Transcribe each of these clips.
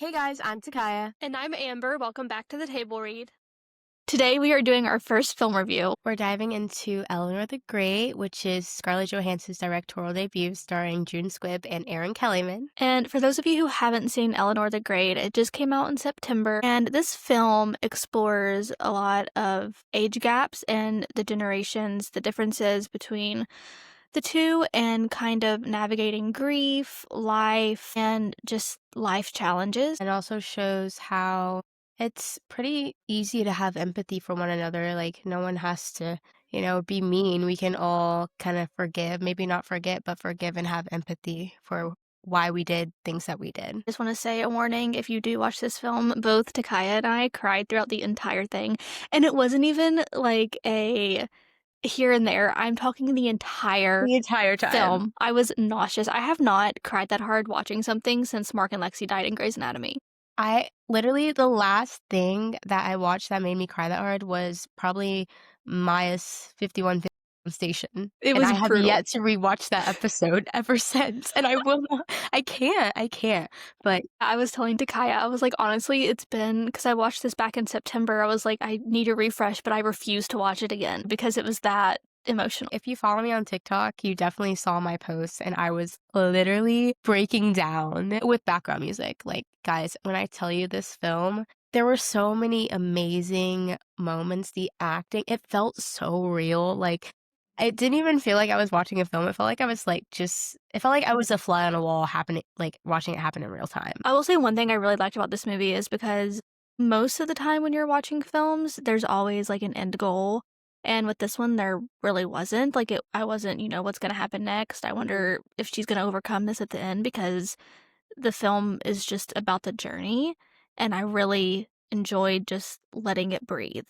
Hey guys, I'm Takiya. And I'm Amber. Welcome back to the Table Read. Today we are doing our first film review. We're diving into Eleanor the Great, which is Scarlett Johansson's directorial debut starring Squibb and Erin Kellyman. And for those of you who haven't seen Eleanor the Great, it just came out in September. And this film explores a lot of age gaps and the generations, the differences between the two, and kind of navigating grief, life, and just life challenges. And also shows how it's pretty easy to have empathy for one another. Like, no one has to, be mean. We can all kind of forgive, maybe not forget, but forgive and have empathy for why we did things that we did. Just want to say a warning, if you do watch this film, both Takiya and I cried throughout the entire thing. And it wasn't even like a here and there. I'm talking the entire time. film. I was nauseous. I have not cried that hard watching something since Mark and Lexi died in Grey's Anatomy. The last thing that I watched that made me cry that hard was probably Maya's 51 Station. It And was I have brutal. yet to rewatch that episode ever since. And I will not. I can't. But I was telling Takiya, I was like, honestly, it's been, because I watched this back in September, I was like, I need a refresh, but I refuse to watch it again because it was that emotional. if you follow me on TikTok, you definitely saw my posts, and I was literally breaking down with background music. Like, guys, when I tell you this film, there were so many amazing moments. The acting, it felt so real. Like, it didn't even feel like I was watching a film. It felt like I was it felt like I was a fly on a wall happening, like watching it happen in real time. I will say one thing I really liked about this movie is because most of the time when you're watching films, there's always like an end goal. And with this one, there really wasn't. I wasn't, what's going to happen next. I wonder if she's going to overcome this at the end, because the film is just about the journey. And I really enjoyed just letting it breathe.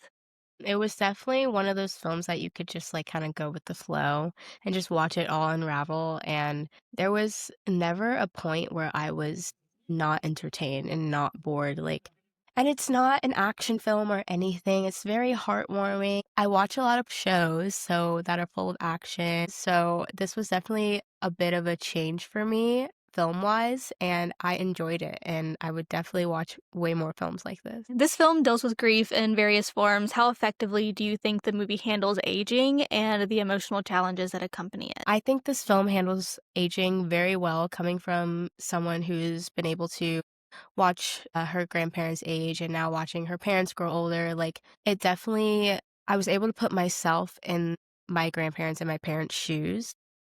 It was definitely one of those films that you could just kind of go with the flow and just watch it all unravel. And there was never a point where I was not entertained and not bored. And it's not an action film or anything. It's very heartwarming. I watch a lot of shows that are full of action. So this was definitely a bit of a change for me film-wise, and I enjoyed it, and I would definitely watch way more films like this. This film deals with grief in various forms. How effectively do you think the movie handles aging and the emotional challenges that accompany it? I think this film handles aging very well, coming from someone who's been able to watch her grandparents age and now watching her parents grow older. I was able to put myself in my grandparents and my parents' shoes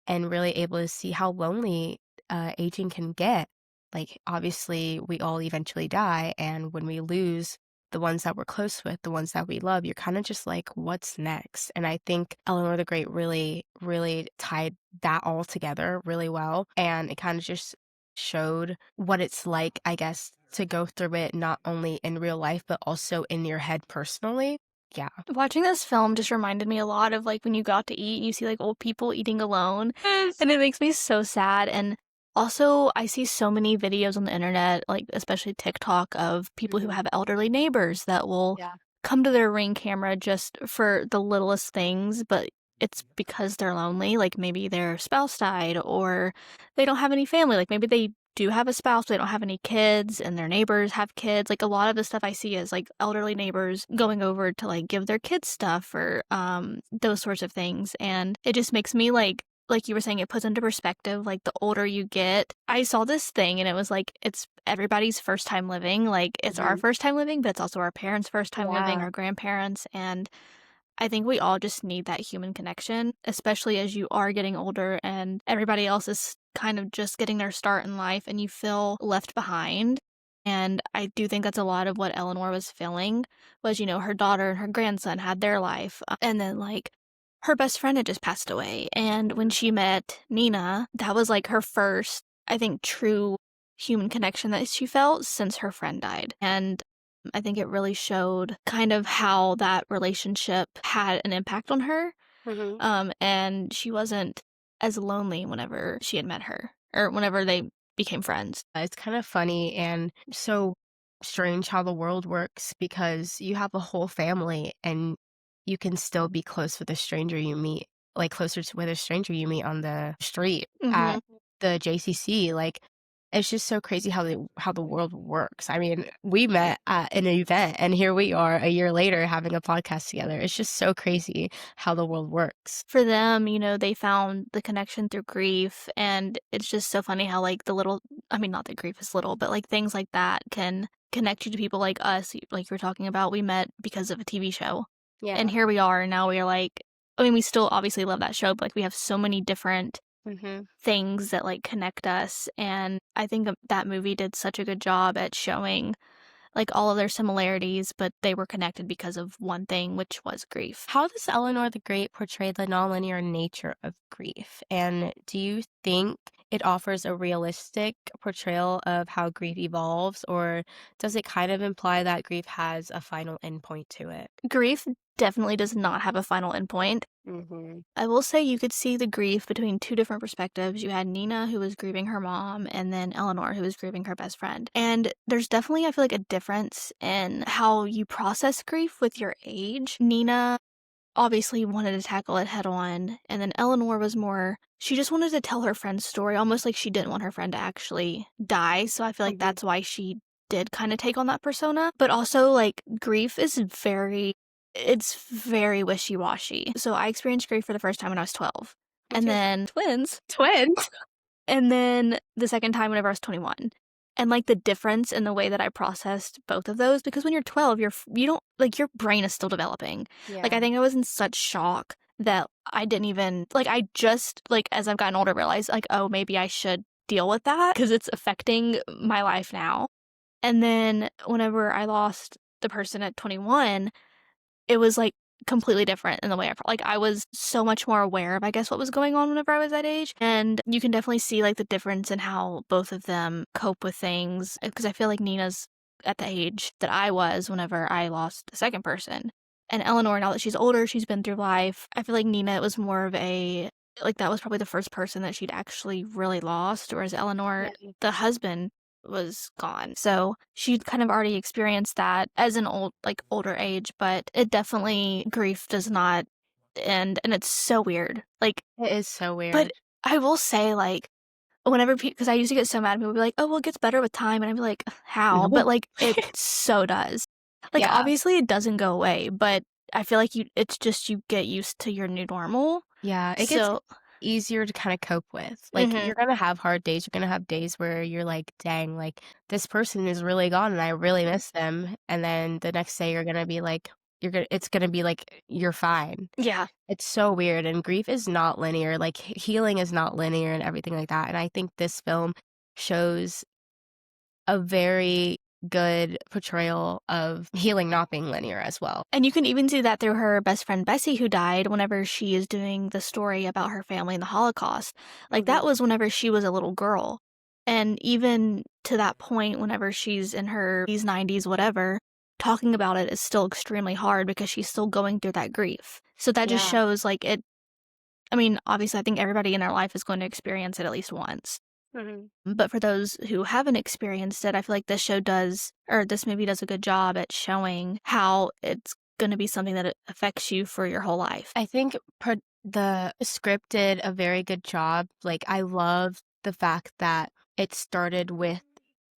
and really able to see how lonely aging can get. Like, obviously, we all eventually die, and when we lose the ones that we're close with, the ones that we love, you're kind of just like, what's next? And I think Eleanor the Great really, really tied that all together really well, and it kind of just showed what it's like, I guess, to go through it not only in real life, but also in your head personally. Yeah. Watching this film just reminded me a lot of when you go out to eat and you see old people eating alone, and it makes me so sad. And also, I see so many videos on the internet, especially TikTok, of people who have elderly neighbors that will come to their Ring camera just for the littlest things, but it's because they're lonely. Like, maybe their spouse died, or they don't have any family. Like, maybe they do have a spouse, but they don't have any kids, and their neighbors have kids. A lot of the stuff I see is elderly neighbors going over to give their kids stuff, or those sorts of things. And it just makes me like you were saying, it puts into perspective, the older you get. I saw this thing and it was it's everybody's first time living. It's our first time living, but it's also our parents' first time living, our grandparents. And I think we all just need that human connection, especially as you are getting older and everybody else is kind of just getting their start in life and you feel left behind. And I do think that's a lot of what Eleanor was feeling, was, her daughter and her grandson had their life. And then her best friend had just passed away. And when she met Nina, that was her first, I think, true human connection that she felt since her friend died. And I think it really showed kind of how that relationship had an impact on her. And she wasn't as lonely whenever she had met her, or whenever they became friends. It's kind of funny and so strange how the world works, because you have a whole family and you can still be close with a stranger you meet, closer to with a stranger you meet on the street at the JCC. It's just so crazy how the world works. I mean, we met at an event, and here we are a year later having a podcast together. It's just so crazy how the world works. For them, they found the connection through grief, and it's just so funny how, like, the little I mean, not that grief is little, but, like, things like that can connect you to people like us, like you were talking about, we met because of a TV show, and Yeah. here we are, and now we are, like I mean, we still obviously love that show, but, like, we have so many different Mhm. things that, like, connect us, and I think that movie did such a good job at showing, like, all of their similarities, but they were connected because of one thing, which was grief. How does Eleanor the Great portray the nonlinear nature of grief? And do you think it offers a realistic portrayal of how grief evolves, or does it kind of imply that grief has a final endpoint to it? Grief definitely does not have a final endpoint. Mhm. I will say you could see the grief between two different perspectives. You had Nina, who was grieving her mom, and then Eleanor, who was grieving her best friend. And there's definitely, I feel like, a difference in how you process grief with your age. Nina obviously wanted to tackle it head on, and then Eleanor was more, she just wanted to tell her friend's story, almost like she didn't want her friend to actually die. So I feel like Mhm. that's why she did kind of take on that persona. But also, like, grief is it's very wishy-washy. So I experienced grief for the first time when I was 12. Me And too. then twins. Twins. And then the second time whenever I was 21. And, like, the difference in the way that I processed both of those, because when you're 12, you don't like, your brain is still developing. Like, I Yeah. think I was in such shock that I didn't even like, I just, like, as I've gotten older, realized, like, "Oh, maybe I should deal with that because it's affecting my life now." And then whenever I lost the person at 21, it was, like, completely different in the way like, I was so much more aware of, I guess, what was going on whenever I was that age, and you can definitely see, like, the difference in how both of them cope with things, because I feel like Nina's at the age that I was whenever I lost the second person, and Eleanor, now that she's older, she's been through life, I feel like Nina was more of a like, that was probably the first person that she'd actually really lost, whereas Eleanor, Yeah. the husband was gone. So she'd kind of already experienced that as an older age, but it definitely grief does not end, and it's so weird. Like, It is so but weird. I will say, like, whenever because I used to get so mad, people would be like, "Oh, well, it gets better with time," and I'd be like, "How?" But, No. like, it so does. Like, Yeah. obviously, it doesn't go away, but I feel like it's just you get used to your new normal. Yeah, it gets So easier to kinda cope with. Like, mhm. you're gonna have hard days, you're gonna have days where you're like, "Dang, like, this person is really gone and I really miss them," and then the next day you're gonna be like it's gonna be like, you're fine. Yeah. It's so weird, and grief is not linear, like, healing is not linear and everything like that, and I think this film shows a very good portrayal of healing not being linear as well. And you can even see that through her best friend Bessie, who died whenever she is doing the story about her family in the Holocaust. Like, that Mhm. was whenever she was a little girl. And even to that point, whenever she's in her 80s, 90s, whatever, talking about it is still extremely hard because she's still going through that grief. So that just Yeah. shows, like, I mean, obviously, I think everybody in their life is going to experience it at least once. Mhm. But for those who haven't experienced it, I feel like this movie does a good job at showing how it's gonna be something that it affects you for your whole life. I think the script did a very good job. Like, I love the fact that it started with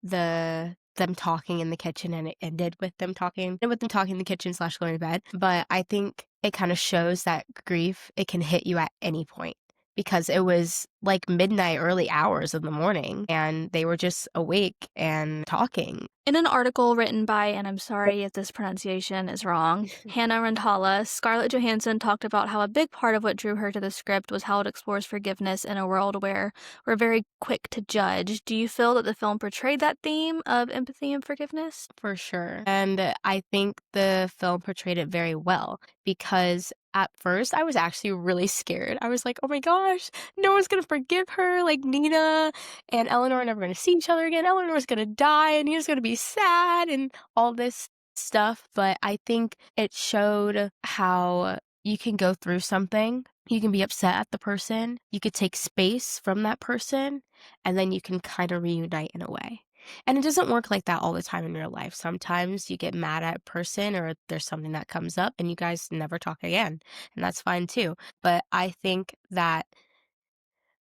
them talking in the kitchen and it ended with them talking in the kitchen slash going to bed. But I think it kind of shows that grief, it can hit you at any point because it was like midnight, early hours of the morning, and they were just awake and talking. In an article written by, and I'm sorry if this pronunciation is wrong, Hannah Rantala, Scarlett Johansson talked about how a big part of what drew her to the script was how it explores forgiveness in a world where we're very quick to judge. Do you feel that the film portrayed that theme of empathy and forgiveness? For sure. And I think the film portrayed it very well because at first I was actually really scared. I was like, oh my gosh, no one's gonna forgive her. Like Nina and Eleanor are never gonna see each other again. Eleanor's gonna die and Nina's gonna be sad and all this stuff. But I think it showed how you can go through something. You can be upset at the person. You could take space from that person and then you can kind of reunite in a way. And it doesn't work like that all the time in real life. Sometimes you get mad at a person or there's something that comes up and you guys never talk again, and that's fine too. But I think that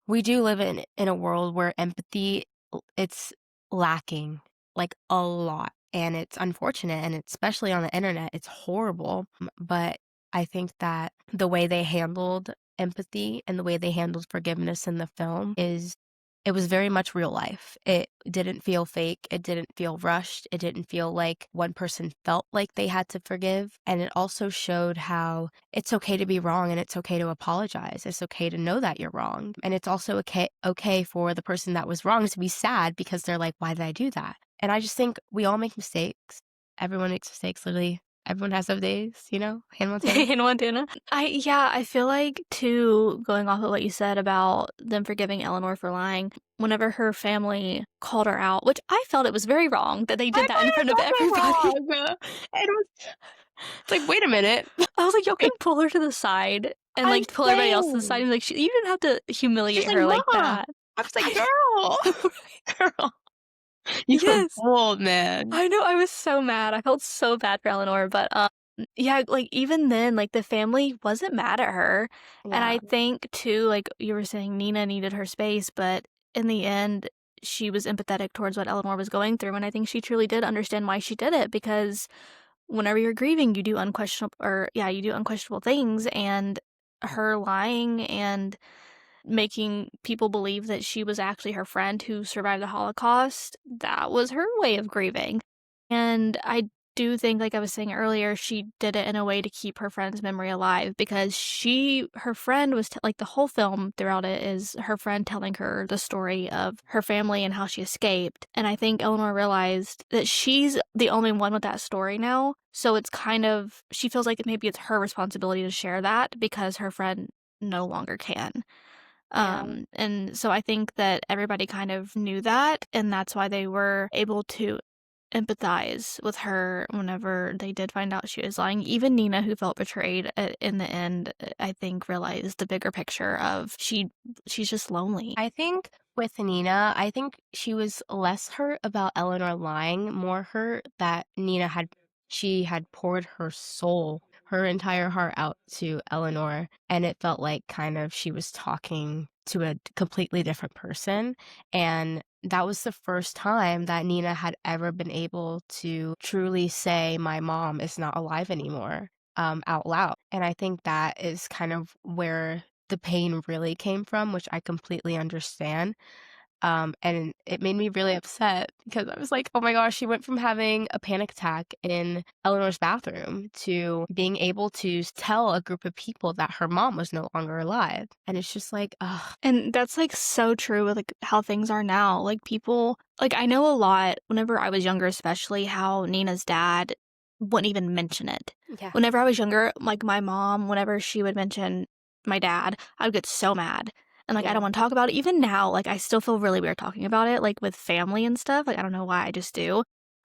we do live in a world where empathy it's lacking, like, a lot, and it's unfortunate, and it's especially on the internet, it's horrible, but I think that the way they handled empathy and the way they handled forgiveness in the film is it was very much real life. It didn't feel fake, it didn't feel rushed, it didn't feel like one person felt like they had to forgive, and it also showed how it's okay to be wrong and it's okay to apologize. It's okay to know that you're wrong, and it's also okay for the person that was wrong to be sad because they're like, "Why did I do that?" And I just think we all make mistakes. Everyone makes mistakes, literally. Everyone has those days, you know? Hannah Montana. In Montana. I feel like too, going off of what you said about them forgiving Eleanor for lying, whenever her family called her out, which I felt it was very wrong that they I did that thought in it front was of everybody. also wrong. It was it's like, "Wait a minute." I was like, y'all can pull her to the side and I'm like pull everybody else to the side saying. and like you didn't have to She's humiliate like, her like "Ma." that. I was like, I "Girl, girl, you were yes. bold, man." I know, I was so mad. I felt so bad for Eleanor, but, yeah, like, even then, like, the family wasn't mad at her, and Yeah, I think too, like you were saying, Nina needed her space, but in the end, she was empathetic towards what Eleanor was going through, and I think she truly did understand why she did it, because whenever you're grieving, you do unquestionable things, and her lying and making people believe that she was actually her friend who survived the Holocaust, that was her way of grieving. And I do think, like I was saying earlier, she did it in a way to keep her friend's memory alive because her friend was, like, the whole film throughout it is her friend telling her the story of her family and how she escaped. And I think Eleanor realized that she's the only one with that story now. So it's kind of, she feels like maybe it's her responsibility to share that because her friend no longer can. yeah. And so I think that everybody kind of knew that, and that's why they were able to empathize with her whenever they did find out she was lying. Even Nina, who felt betrayed in the end, I think realized the bigger picture of she's just lonely. I think with Nina, I think she was less hurt about Eleanor lying, more hurt that she had poured her soul, her entire heart out to Eleanor, and it felt like kind of she was talking to a completely different person. And that was the first time that Nina had ever been able to truly say, "My mom is not alive anymore," out loud. And I think that is kind of where the pain really came from, which I completely understand. And it made me really upset because I was like, "Oh my gosh," she went from having a panic attack in Eleanor's bathroom to being able to tell a group of people that her mom was no longer alive. And it's just like, ugh. And that's, like, so true with, like, how things are now. Like, people like, I know a lot whenever I was younger, especially how Nina's dad wouldn't even mention it. Yeah. Whenever I was younger, like, my mom, whenever she would mention my dad, I would get so mad, and, like, I don't Yeah. wanna talk about it. Even now, like, I still feel really weird talking about it, like, with family and stuff, like, I don't know why, I just do.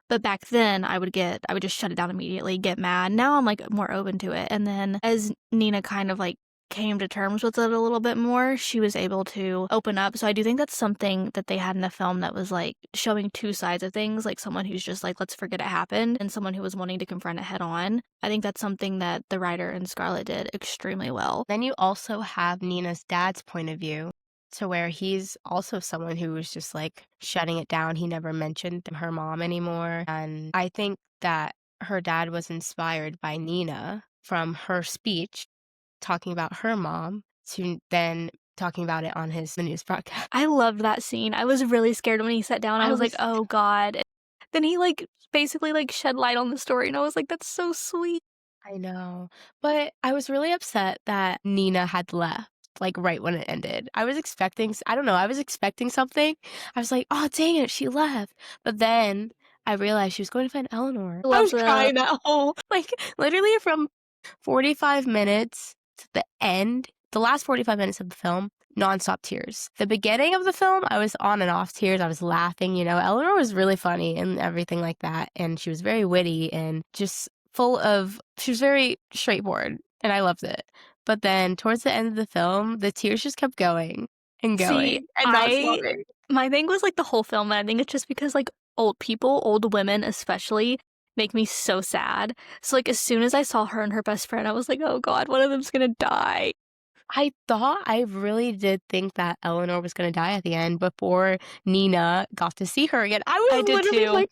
But back then, I would just shut it down immediately, get mad. Now I'm, like, more open to it, and then as Nina kind of, like, came to terms with it a little bit more, she was able to open up. So I do think that's something that they had in the film that was like showing two sides of things, like someone who's just like, let's forget it happened, and someone who was wanting to confront it head on. I think that's something that the writer and Scarlett did extremely well. Then you also have Nina's dad's point of view to where he's also someone who was just like shutting it down. He never mentioned her mom anymore. And I think that her dad was inspired by Nina from her speech talking about her mom to then talking about it on the news broadcast. I loved that scene. I was really scared when he sat down. I I was like, was oh God. Then he like basically like shed light on the story, and I was like, that's so sweet. I know, but I was really upset that Nina had left, like, right when it ended. I was expecting I don't know, I was expecting something. I was like, "Oh, dang it, she left." But then I realized she was going to find Eleanor. I I love was the crying that whole like, literally from 45 minutes to the end, the last 45 minutes of the film, nonstop tears. The beginning of the film, I was on and off tears. I was laughing, you know. Eleanor was really funny and everything like that, and she was very witty and just she was very straightforward, and I loved it. But then towards the end of the film, the tears just kept going and see, going and not I stopping. my thing was like the whole film, and I think it's just because like old people, old women especially, make me so sad. So like as soon as I saw her and her best friend, I was like, oh God, one of them's gonna die. I really did think that Eleanor was gonna die at the end before Nina got to see her again. I I was did literally too. like,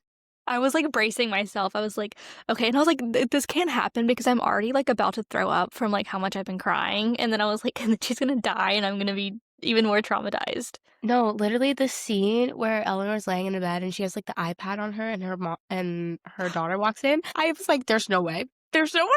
I was, like, bracing myself. I was like, "Okay," and I was like, This can't happen because I'm already, like, about to throw up from, like, how much I've been crying," and then I was like, "And then she's gonna die, and I'm gonna be even more traumatized." no, literally the scene where Eleanor's laying in the bed and she has, like, the iPad on her and her mom and her daughter walks in, I was like, "There's no way. There's no way."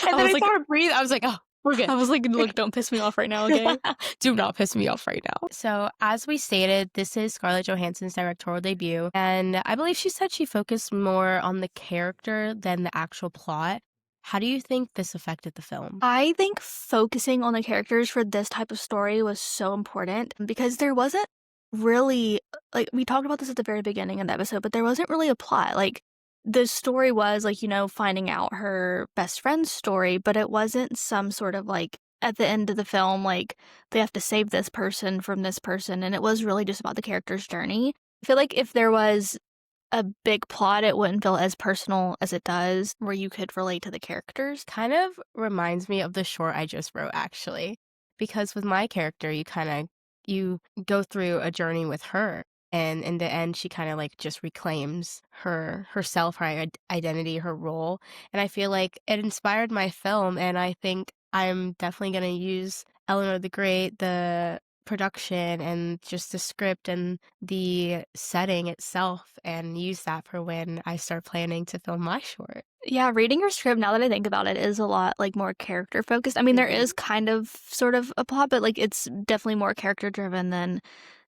And I then was I like saw her breathe, I was like, "Oh, we're good." I was like, "Look, don't piss me off right now, okay?" Do not piss me off right now. So, as we stated, this is Scarlett Johansson's directorial debut, and I believe she said she focused more on the character than the actual plot. How do you think this affected the film? I think focusing on the characters for this type of story was so important because there wasn't really like we talked about this at the very beginning of the episode, but there wasn't really a plot. Like the story was like, finding out her best friend's story, but it wasn't some sort of like at the end of the film, like they have to save this person from this person. And it was really just about the character's journey. I feel like if there was a big plot, it wouldn't feel as personal as it does, where you could relate to the characters. Kind of reminds me of the short I just wrote, actually, because with my character, you go through a journey with her, and in the end, she kinda, like, just reclaims herself, her identity, her role, and I feel like it inspired my film, and I think I'm definitely gonna use Eleanor the Great, the production, and just the script and the setting itself, and use that for when I start planning to film my short. Yeah, reading your script, now that I think about it, is a lot, like, more character focused. I mean, there is Mhm. kind of sort of a plot, but, like, it's definitely more character driven than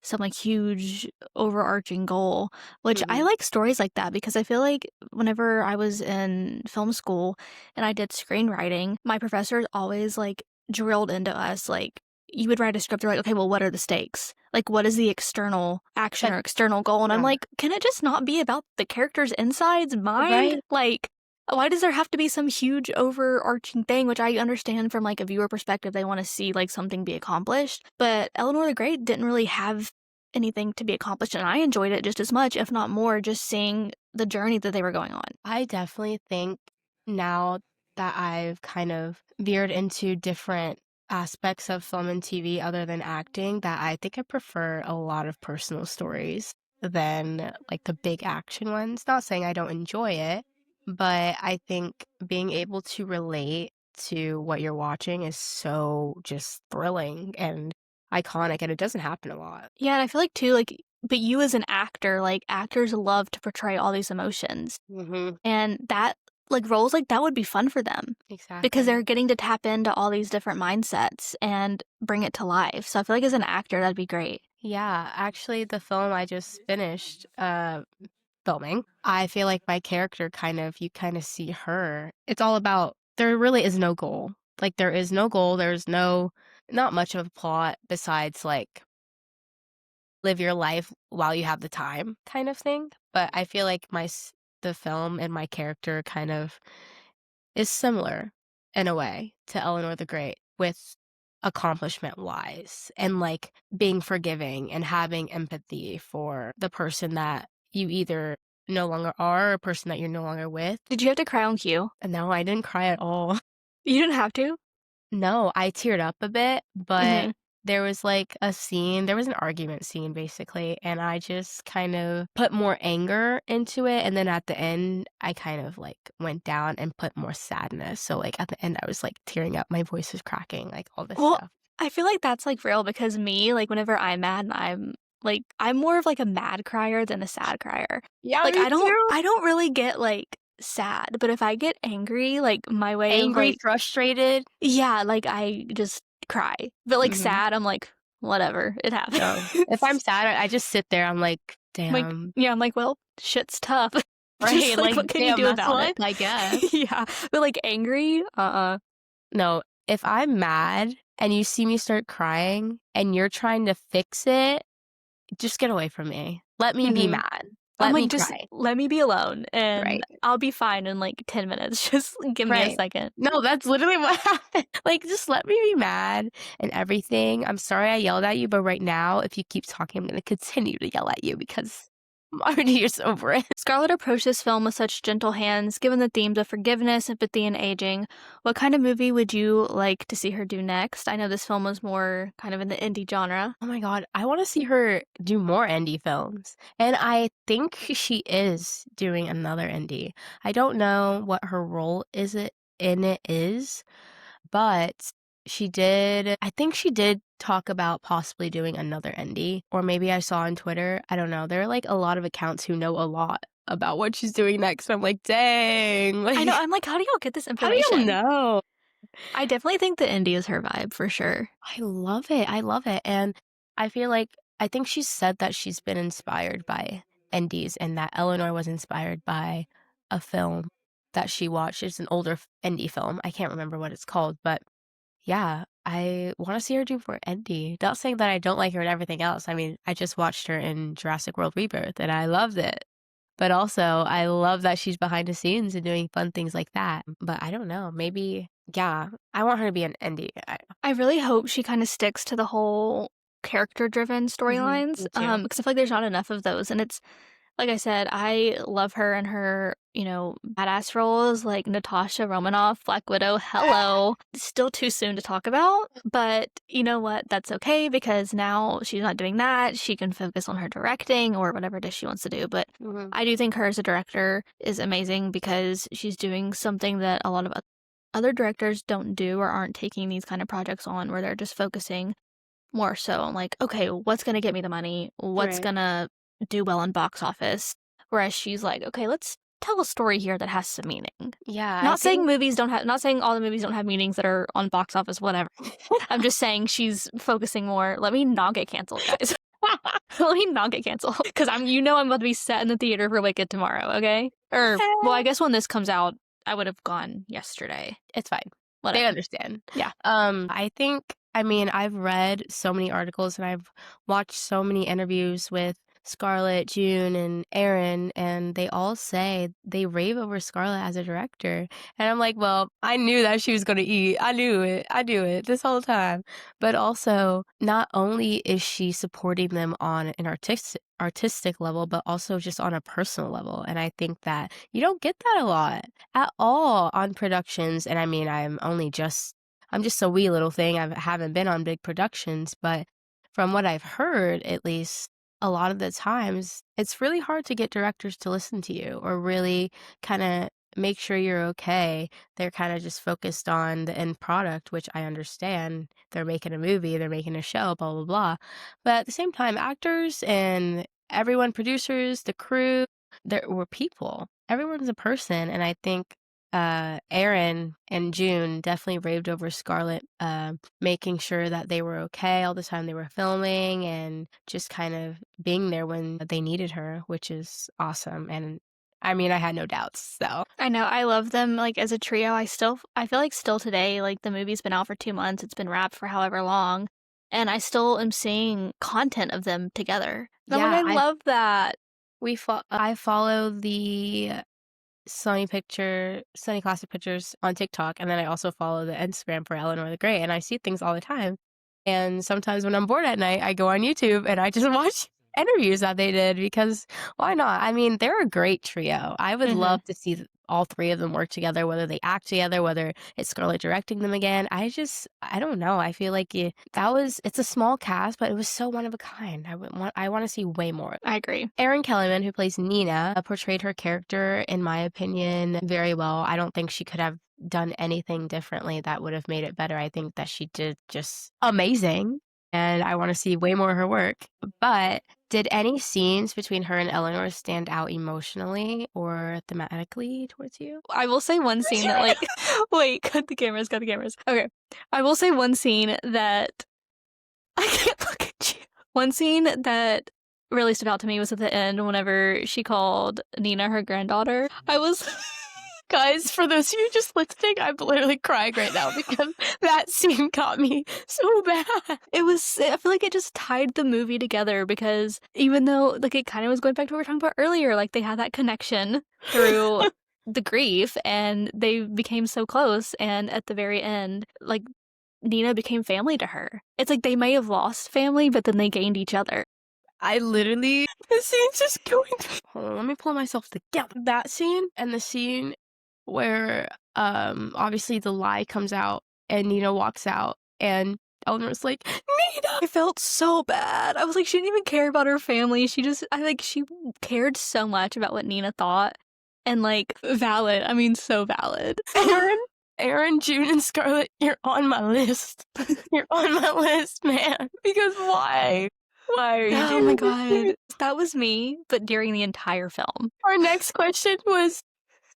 some, like, huge overarching goal, which I Mhm. like stories like that because I feel like whenever I was in film school and I did screenwriting, my professors always, like, drilled into us, like, you would write a script, they're like, "Okay, well, what are the stakes? Like, what is the external action But or external goal?" And I'm yeah. like, "Can it just not be about the character's insides, mind? Right? Like, why does there have to be some huge overarching thing, which I understand from, like, a viewer perspective, they wanna see, like, something be accomplished, but Eleanor the Great didn't really have anything to be accomplished, and I enjoyed it just as much, if not more, just seeing the journey that they were going on. I definitely think now that I've kind of veered into different aspects of film and TV other than acting, that I think I prefer a lot of personal stories than like the big action ones. Not saying I don't enjoy it, but I think being able to relate to what you're watching is so just thrilling and iconic, and it doesn't happen a lot. Yeah, and I feel like too, like but you as an actor, like, actors love to portray all these emotions, Mhm. and that like, roles like that would be fun for them because Exactly. they're getting to tap into all these different mindsets and bring it to life, so I feel like as an actor, that'd be great. Yeah, actually, the film I just finished filming, I feel like my character you kind of see her. It's all about, there really is no goal. Like, there is no goal. Not much of a plot besides, like, live your life while you have the time kind of thing. But I feel like the film and my character kind of is similar in a way to Eleanor the Great with accomplishment wise and like being forgiving and having empathy for the person that you either no longer are or a person that you're no longer with. Did you have to cry on cue? And no, I didn't cry at all. You didn't have to? No, I teared up a bit, but Mhm. there was like there was an argument scene basically, and I just kind of put more anger into it. And then at the end, I kind of like went down and put more sadness. So, like, at the end, I was like tearing up, my voice was cracking, like all this Well, stuff. I feel like that's, like, real because me, like, whenever I'm mad and I'm more of, like, a mad crier than a sad crier. Yeah, Like, me too. I don't really get, like, sad, but if I get angry, like, my way of, Angry, like frustrated. yeah, like, I just cry. But, like, Mhm. sad, I'm like, "Whatever, it No. If I'm happens." sad, I just sit there, I'm like, Like "Damn." yeah, I'm like, "Well, shit's tough." Just Right, like, like, what can you "Damn, do that's about life, it? I guess." Yeah, but, like, angry? No, if I'm mad and you see me start crying and you're trying to fix it, just get away from me. Let me be Mhm. mad. I'm Let like, me "Just cry. let me be alone, and Right. I'll be fine in, like, 10 minutes. Just give me a Right. second." No, that's literally what happened. Like, just let me be mad and everything. I'm sorry I yelled at you, but right now, if you keep talking, I'm gonna continue to yell at you because I'm already just over it. Scarlett approached this film with such gentle hands, given the themes of forgiveness, empathy, and aging. What kind of movie would you like to see her do next? I know this film was more kind of in the indie genre. Oh my god, I wanna see her do more indie films, and I think she is doing another indie. I don't know what her role is it in it is, but I think she did talk about possibly doing another indie, or maybe I saw on Twitter, I don't know, there are, like, a lot of accounts who know a lot about what she's doing next, I'm like, "Dang," I know, like, I'm like, how do y'all get this how do y'all information? know? I definitely think the indie is her vibe for sure. I love it, and I feel like I think she said that she's been inspired by indies and that Eleanor was inspired by a film that she watched. It's an older indie film. I can't remember what it's called, but yeah, I wanna see her do more indie. Not saying that I don't like her and everything else. I mean, I just watched her in Jurassic World Rebirth, and I loved it. But also, I love that she's behind the scenes and doing fun things like that. But I don't know, maybe yeah, I want her to be an indie. I really hope she kind of sticks to the whole character-driven Mhm, storylines, me too. because I feel like there's not enough of those, and it's like I said, I love her and her, badass roles like Natasha Romanoff, Black Widow. Hello. Still too soon to talk about, but you know what? That's okay because now she's not doing that. She can focus on her directing or whatever it is she wants to do. But Mhm. I do think her as a director is amazing because she's doing something that a lot of other directors don't do or aren't taking these kind of projects on where they're just focusing more so on like, okay, what's gonna get me the money? What's Right. gonna do well in box office? Whereas she's like, okay, let's tell a story here that has some meaning. Yeah, I Not saying think movies don't have, not saying all the movies don't have meanings that are on box office, whatever. I'm just saying she's focusing more. Let me not get canceled, guys. Let me not get canceled because I'm about to be set in the theater for Wicked tomorrow. Okay, or well, I guess when this comes out, I would have gone yesterday. it's fine. They Whatever. understand. Yeah. I think I mean, I've read so many articles and I've watched so many interviews with Scarlett, June, and Erin, and they all say they rave over Scarlett as a director. And I'm like, well, I knew that she was gonna eat. I knew it. I knew it this whole time. But also, not only is she supporting them on an artistic level, but also just on a personal level. And I think that you don't get that a lot at all on productions. And I mean, I'm just a wee little thing. I haven't been on big productions, but from what I've heard, at least, a lot of the times, it's really hard to get directors to listen to you or really kind of make sure you're okay. They're kind of just focused on the end product, which I understand. They're making a movie, they're making a show, blah, blah, blah. But at the same time, actors and everyone, producers, the crew, we're people. Everyone's a person. And I think Erin and June definitely raved over Scarlett, making sure that they were okay all the time they were filming and just kind of being there when they needed her, which is awesome. And I mean, I had no doubts. So I know, I love them, like, as a trio. I feel like still today, like, the movie's been out for 2 months, it's been wrapped for however long, and I still am seeing content of them together. And I'm like, yeah, I love that. I follow the Sunny Classic Pictures on TikTok, and then I also follow the Instagram for Eleanor the Great, and I see things all the time. And sometimes when I'm bored at night, I go on YouTube and I just watch interviews that they did because why not? I mean, they're a great trio. I would Mhm. love to see all three of them work together, whether they act together, whether it's Scarlett directing them again. I don't know. I feel like it's a small cast, but it was so one of a kind. I want to see way more. I agree. Erin Kellyman, who plays Nina, portrayed her character, in my opinion, very well. I don't think she could have done anything differently that would have made it better. I think that she did just amazing, and I want to see way more of her work. But did any scenes between her and Eleanor stand out emotionally or thematically towards you? I will say one scene that, like wait, cut the cameras. Okay. I will say one scene that I can't look at you. One scene that really stood out to me was at the end whenever she called Nina her granddaughter. I was Guys, for those of you just listening, I'm literally crying right now because that scene got me so bad. I feel like it just tied the movie together because even though, like, it kind of was going back to what we were talking about earlier, like, they had that connection through the grief and they became so close. And at the very end, like, Nina became family to her. It's like they may have lost family, but then they gained each other. I literally the scene's just going hold on, let me pull myself together. That scene and the scene where, obviously the lie comes out and Nina walks out and Eleanor's like, "Nina!" I felt so bad. I was like, she didn't even care about her family. She cared so much about what Nina thought. And like, valid. I mean, so valid. Erin, June, and Scarlett, you're on my list. You're on my list, man. Because why? Why are you Oh doing my this to me? god. That was me, but during the entire film. Our next question was,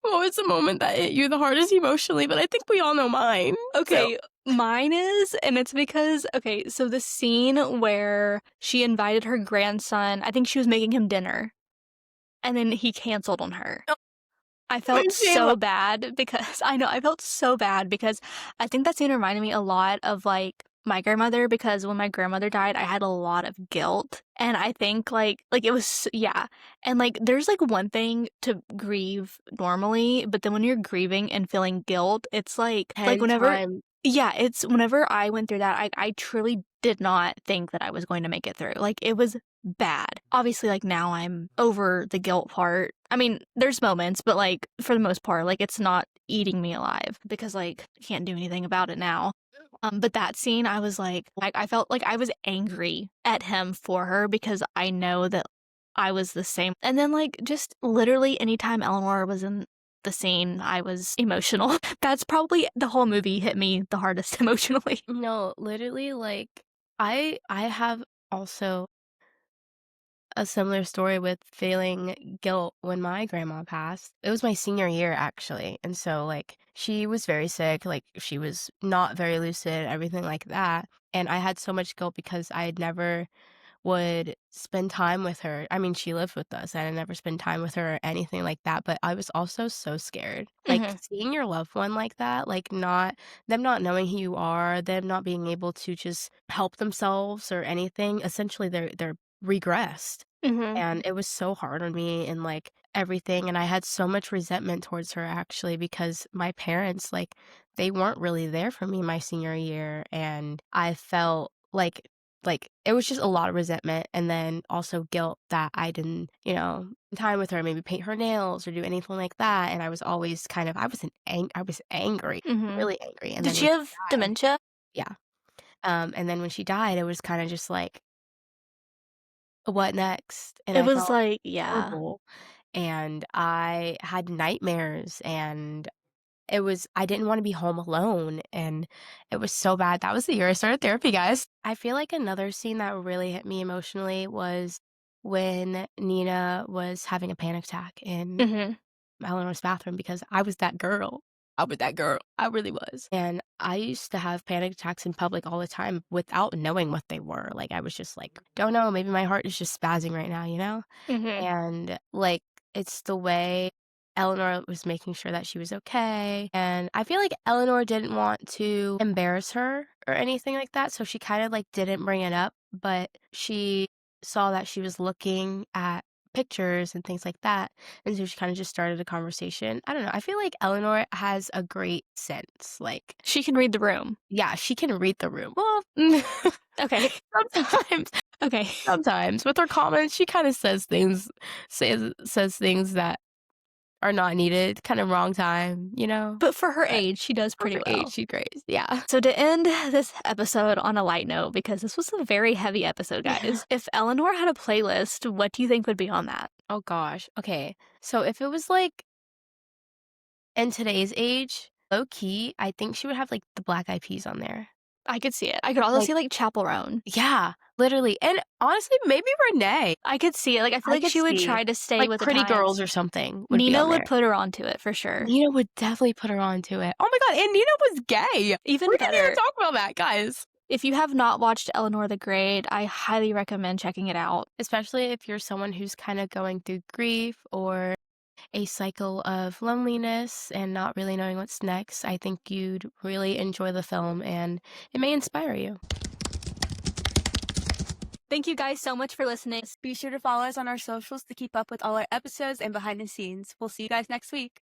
what was the moment that hit you the hardest emotionally? But I think we all know mine. Okay, mine is, and it's because, okay, so the scene where she invited her grandson, I think she was making him dinner, and then he canceled on her. So, I felt so bad because I felt so bad because I think that scene reminded me a lot of like my grandmother, because when my grandmother died, I had a lot of guilt. And I think like it was, yeah. And like there's like one thing to grieve normally, but then when you're grieving and feeling guilt, it's like 10 whenever, times. yeah, it's whenever I went through that, I truly did not think that I was going to make it through. Like it was bad. Obviously, like now I'm over the guilt part. I mean, there's moments, but like for the most part, like it's not eating me alive because like I can't do anything about it now. But that scene, I was like I felt like I was angry at him for her because I know that I was the same. And then like just literally anytime Eleanor was in the scene, I was emotional. That's probably the whole movie hit me the hardest emotionally. No, literally, like, I have also a similar story with feeling guilt when my grandma passed. It was my senior year, actually, and so, like, she was very sick, like, she was not very lucid, everything like that, and I had so much guilt because I had never would spend time with her. I mean, she lived with us, and I never spend time with her or anything like that, but I was also so scared. Like, Mhm. seeing your loved one like that, like, not knowing who you are, them not being able to just help themselves or anything, essentially, they're regressed, Mhm. and it was so hard on me and, like, everything, and I had so much resentment towards her, actually, because my parents, like, they weren't really there for me my senior year, and I felt like, it was just a lot of resentment and then also guilt that I didn't, spend time with her, maybe paint her nails or do anything like that, and I was always kind of I was angry, Mhm. really angry, and Did then she when she have died. dementia? Yeah, and then when she died, it was kinda just like, "What next?" And It I was felt like, yeah. horrible, and I had nightmares, and I didn't wanna be home alone, and it was so bad. That was the year I started therapy, guys. I feel like another scene that really hit me emotionally was when Nina was having a panic attack in Mhm. Eleanor's bathroom because I was that girl. I was that girl. I really was. And I used to have panic attacks in public all the time without knowing what they were. Like, I was just like, "Don't know, maybe my heart is just spazzing right now," you know? Mhm. And, like, it's the way Eleanor was making sure that she was okay, and I feel like Eleanor didn't want to embarrass her or anything like that, so she kinda, like, didn't bring it up, but she saw that she was looking at pictures and things like that, and so she kinda just started a conversation. I don't know, I feel like Eleanor has a great sense, like, She can read the room. yeah, she can read the room. Well, Okay. sometimes. Okay. Sometimes. With her comments, she kinda says things that are not needed, kinda wrong time, you know? But for her But age, she does for pretty her age, well. she's great. Yeah. So to end this episode on a light note, because this was a very heavy episode, guys, if Eleanor had a playlist, what do you think would be on that? Oh gosh. Okay. So if it was, like, in today's age, low key, I think she would have, like, the Black Eyed Peas on there. I could see it. I could also Like, see like Chapel Roan. yeah, literally, and honestly, maybe Renee. I could see it. Like I feel I like could she would see. try to stay Like, with the Pretty Girls times. or something would be Nina on would there. put her onto it for sure. Nina would definitely put her onto it. Oh my god, and Nina was gay! Even We didn't even better. talk about that, guys. If you have not watched Eleanor the Great, I highly recommend checking it out. Especially if you're someone who's kinda going through grief or a cycle of loneliness and not really knowing what's next, I think you'd really enjoy the film and it may inspire you. Thank you guys so much for listening. Be sure to follow us on our socials to keep up with all our episodes and behind the scenes. We'll see you guys next week.